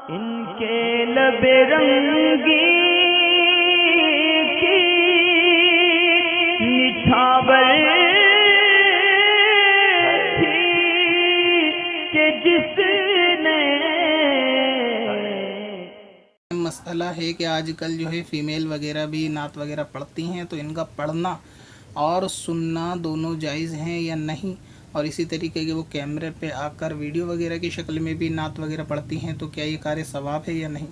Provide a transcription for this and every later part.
ان کے لب رنگی کی نچھاور تھی کہ جس نے مسئلہ ہے کہ آج کل جو ہے فیمیل وغیرہ بھی نعت وغیرہ پڑھتی ہیں، تو ان کا پڑھنا اور سننا دونوں جائز ہیں یا نہیں، اور اسی طریقے کے وہ کیمرے پہ آ کر ویڈیو وغیرہ کی شکل میں بھی نعت وغیرہ پڑھتی ہیں، تو کیا یہ کار ثواب ہے یا نہیں؟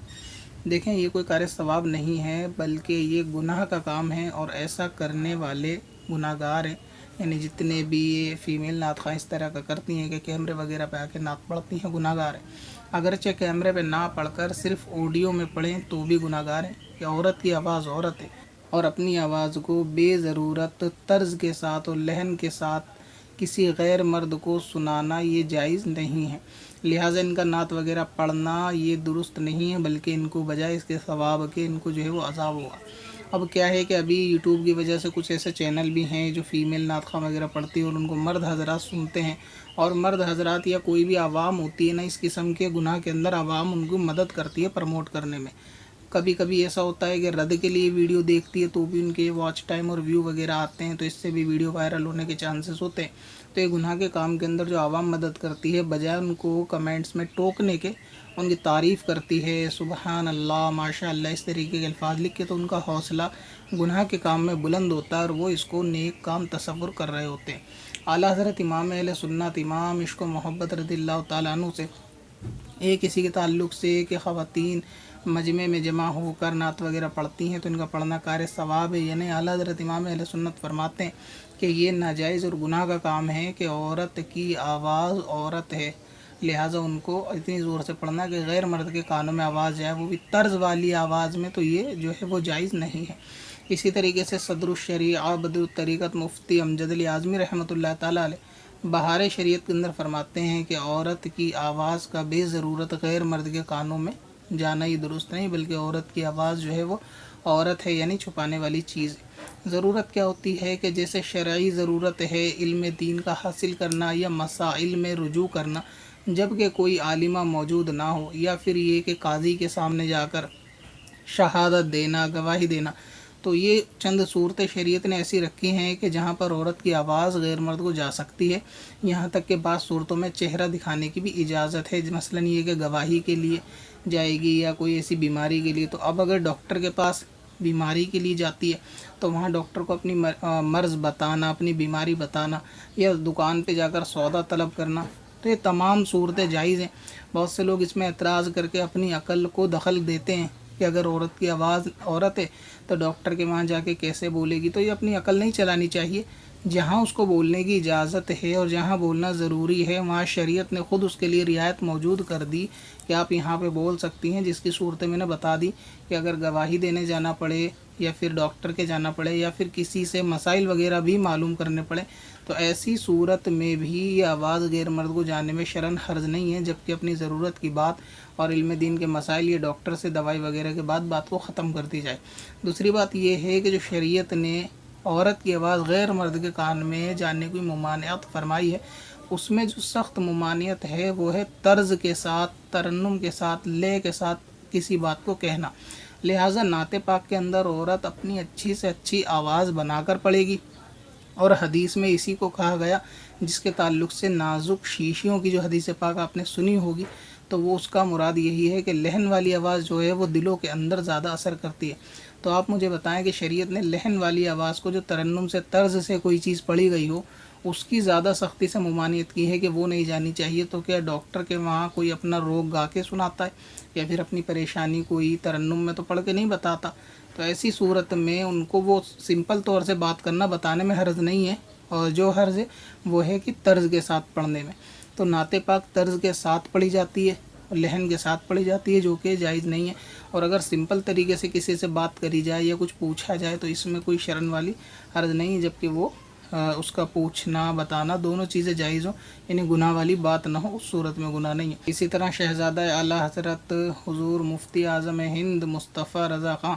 دیکھیں، یہ کوئی کار ثواب نہیں ہے، بلکہ یہ گناہ کا کام ہے، اور ایسا کرنے والے گناہ گار ہیں۔ یعنی جتنے بھی یہ فیمیل نعت خواں اس طرح کا کرتی ہیں کہ کیمرے وغیرہ پہ آ کے نعت پڑھتی ہیں، گناہ گار ہیں۔ اگرچہ کیمرے پہ نہ پڑھ کر صرف آڈیو میں پڑھیں تو بھی گناہ گار ہیں، کہ عورت کی آواز عورت ہے، اور اپنی آواز کو بے ضرورت طرز کے ساتھ اور لحن کے ساتھ کسی غیر مرد کو سنانا یہ جائز نہیں ہے۔ لہٰذا ان کا نعت وغیرہ پڑھنا یہ درست نہیں ہے، بلکہ ان کو بجائے اس کے ثواب کے ان کو جو ہے وہ عذاب ہوگا۔ اب کیا ہے کہ ابھی یوٹیوب کی وجہ سے کچھ ایسے چینل بھی ہیں جو فیمیل نعت خواں وغیرہ پڑھتی ہیں، اور ان کو مرد حضرات سنتے ہیں، اور مرد حضرات یا کوئی بھی عوام ہوتی ہے نا اس قسم کے گناہ کے اندر، عوام ان کو مدد کرتی ہے پروموٹ کرنے میں۔ کبھی کبھی ایسا ہوتا ہے کہ رد کے لیے ویڈیو دیکھتی ہے تو بھی ان کے واچ ٹائم اور ویو وغیرہ آتے ہیں، تو اس سے بھی ویڈیو وائرل ہونے کے چانسز ہوتے ہیں۔ تو یہ گناہ کے کام کے اندر جو عوام مدد کرتی ہے، بجائے ان کو کمنٹس میں ٹوکنے کے ان کی تعریف کرتی ہے، سبحان اللہ، ماشاء اللہ، اس طریقے کے الفاظ لکھ کے، تو ان کا حوصلہ گناہ کے کام میں بلند ہوتا ہے، اور وہ اس کو نیک کام تصور کر رہے ہوتے ہیں۔ اعلیٰ حضرت امام اہل سنت امام عشق و محبت رضی اللہ تعالیٰ عنہ سے ایک اسی کے تعلق سے کہ خواتین مجمع میں جمع ہو کر نعت وغیرہ پڑھتی ہیں تو ان کا پڑھنا کار ثواب ہے، یعنی اعلیٰ حضرت امام اہل سنت فرماتے ہیں کہ یہ ناجائز اور گناہ کا کام ہے کہ عورت کی آواز عورت ہے، لہٰذا ان کو اتنی زور سے پڑھنا کہ غیر مرد کے کانوں میں آواز جائے، وہ بھی طرز والی آواز میں، تو یہ جو ہے وہ جائز نہیں ہے۔ اسی طریقے سے صدر الشریعہ بدر الطریقت مفتی امجد علی اعظمی رحمۃ اللہ تعالیٰ علیہ بہار شریعت کے اندر فرماتے ہیں کہ عورت کی آواز کا بے ضرورت غیر مرد کے کانوں میں جانا ہی درست نہیں، بلکہ عورت کی آواز جو ہے وہ عورت ہے، یعنی چھپانے والی چیز ہے۔ ضرورت کیا ہوتی ہے کہ جیسے شرعی ضرورت ہے علم دین کا حاصل کرنا یا مسائل میں رجوع کرنا، جبکہ کوئی عالمہ موجود نہ ہو، یا پھر یہ کہ قاضی کے سامنے جا کر شہادت دینا، گواہی دینا، تو یہ چند صورتیں شریعت نے ایسی رکھی ہیں کہ جہاں پر عورت کی آواز غیر مرد کو جا سکتی ہے، یہاں تک کہ بعض صورتوں میں چہرہ دکھانے کی بھی اجازت ہے، مثلا یہ کہ گواہی کے لیے جائے گی یا کوئی ایسی بیماری کے لیے۔ تو اب اگر ڈاکٹر کے پاس بیماری کے لیے جاتی ہے تو وہاں ڈاکٹر کو اپنی مرض بتانا، اپنی بیماری بتانا، یا دکان پہ جا کر سودا طلب کرنا، تو یہ تمام صورتیں جائز ہیں۔ بہت سے لوگ اس میں اعتراض کر کے اپنی عقل کو دخل دیتے ہیں کہ اگر عورت کی آواز عورت ہے تو ڈاکٹر کے وہاں جا کے کیسے بولے گی، تو یہ اپنی عقل نہیں چلانی چاہیے۔ جہاں اس کو بولنے کی اجازت ہے اور جہاں بولنا ضروری ہے، وہاں شریعت نے خود اس کے لیے رعایت موجود کر دی کہ آپ یہاں پہ بول سکتی ہیں، جس کی صورتیں میں نے بتا دی کہ اگر گواہی دینے جانا پڑے یا پھر ڈاکٹر کے جانا پڑے یا پھر کسی سے مسائل وغیرہ بھی معلوم کرنے پڑے، تو ایسی صورت میں بھی یہ آواز غیر مرد کو جانے میں شرعاً حرج نہیں ہے، جبکہ اپنی ضرورت کی بات اور علم دین کے مسائل یہ ڈاکٹر سے دوائی وغیرہ کے بعد بات کو ختم کر دی جائے۔ دوسری بات یہ ہے کہ جو شریعت نے عورت کی آواز غیر مرد کے کان میں جاننے کی ممانعت فرمائی ہے، اس میں جو سخت ممانعت ہے وہ ہے طرز کے ساتھ، ترنم کے ساتھ، لے کے ساتھ کسی بات کو کہنا۔ لہٰذا نعت پاک کے اندر عورت اپنی اچھی سے اچھی آواز بنا کر پڑھے گی، اور حدیث میں اسی کو کہا گیا جس کے تعلق سے نازک شیشیوں کی جو حدیث پاک آپ نے سنی ہوگی، تو وہ اس کا مراد یہی ہے کہ لحن والی آواز جو ہے وہ دلوں کے اندر زیادہ اثر کرتی ہے۔ تو آپ مجھے بتائیں کہ شریعت نے لحن والی آواز کو جو ترنم سے، طرز سے کوئی چیز پڑھی گئی ہو، اس کی زیادہ سختی سے ممانعت کی ہے کہ وہ نہیں جانی چاہیے، تو کیا ڈاکٹر کے وہاں کوئی اپنا روگ گا کے سناتا ہے یا پھر اپنی پریشانی کوئی ترنم میں تو پڑھ کے نہیں بتاتا؟ تو ایسی صورت میں ان کو وہ سمپل طور سے بات کرنا بتانے میں حرج نہیں ہے، اور جو حرج ہے وہ ہے کہ طرز کے ساتھ پڑھنے میں۔ تو نعت پاک طرز کے ساتھ پڑھی جاتی ہے اور لحن کے ساتھ پڑھی جاتی ہے، جو کہ جائز نہیں ہے، اور اگر سمپل طریقے سے کسی سے بات کری جائے یا کچھ پوچھا جائے تو اس میں کوئی شرن والی حرج نہیں ہے، جبکہ وہ اس کا پوچھنا بتانا دونوں چیزیں جائز ہوں، یعنی گناہ والی بات نہ ہو، اس صورت میں گناہ نہیں ہے۔ اسی طرح شہزادہ اعلیٰ حضرت حضور مفتی اعظم ہند مصطفیٰ رضا خان